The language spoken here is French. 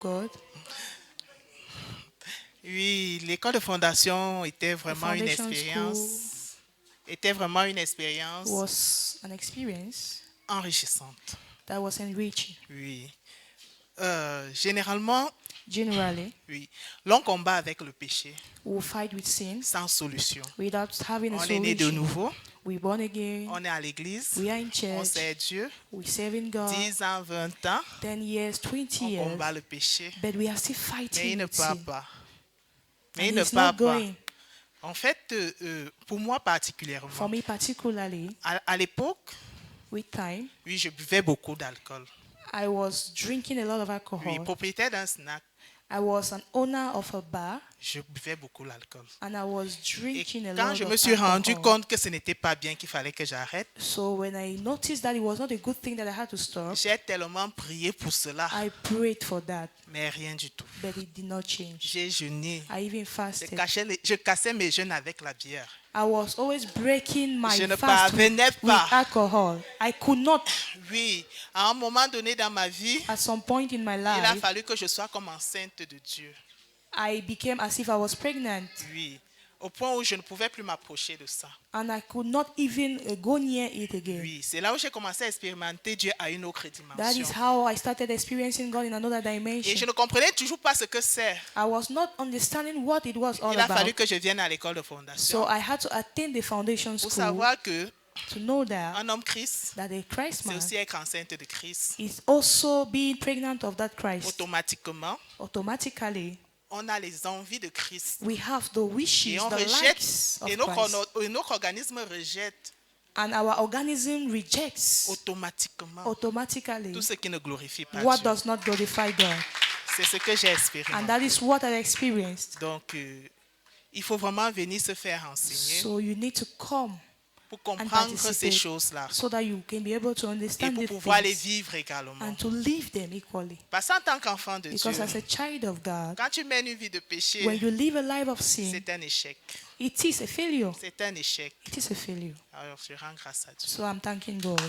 God. Oui, l'école de fondation The foundation school était vraiment une expérience was an experience enrichissante. that was enriching. Oui. Généralement, Generally, oui, l'on combat avec le péché we will fight with sin sans solution. without having a On est né de solution. nouveau, We're born again. on est à l'église, We are in on church. sert Dieu. We're serving God. 10 ans, 20 ans, 10 years, 20 on years. combat le péché. But we are still Mais il fighting ne with part sin. pas. Mais And il ne he's part not pas. going. En fait, pour moi For particulièrement, me particularly, à l'époque, with time, oui, je buvais beaucoup d'alcool. I was drinking a lot of Oui, alcohol. propriétaire d'un snack, I was an owner of a bar je buvais beaucoup l'alcool. and I was Et drinking a quand lot je me of suis rendu alcohol. compte que ce n'était pas bien, qu'il fallait que j'arrête, So when I noticed that it was not a good thing that I had to stop, j'ai tellement prié pour cela, I prayed for that, mais rien du tout. but it did not change. J'ai jeûné. I even Je fasted. je cassais mes jeûnes avec la bière. I was always breaking my Je ne fast with parvenais pas. alcohol. I could not. Oui, à un moment donné dans ma vie, At some point in my il a life, fallu que je sois comme enceinte de Dieu. I became as if I was pregnant, Oui, au point où je ne pouvais plus m'approcher de ça. and I could not even go near it again. Oui, c'est là où j'ai commencé à expérimenter Dieu à une autre That is dimension. how I started experiencing God in another Et je dimension. ne comprenais toujours pas ce que c'est. I was not understanding what it was all Il a fallu about. que je vienne à l'école de So fondation I had to attend the foundation pour school savoir que to know that un homme Christ, a Christ c'est man aussi être enceinte de Christ. is also being pregnant of that Christ. Automatiquement, Automatically, on a les envies de Christ. we have the wishes, Et on the rejette, likes of et Christ. notre organisme rejette And our organism rejects automatiquement automatically tout ce qui ne glorifie pas what Dieu. does not glorify God. C'est ce que j'ai And expérimenté. that is what I experienced. Donc, il faut vraiment venir se faire enseigner So you need to come pour and comprendre ces participate choses-là so that you can be able to et understand pour the pouvoir les things vivre également. and to live them equally. Parce qu'en tant qu'enfant de Dieu, Because as a child of God, quand tu mènes une vie de péché, when you live a life of sin, c'est un échec. it is a failure. C'est un échec. It is a failure. Alors, je rends grâce à Dieu. So I'm thanking God.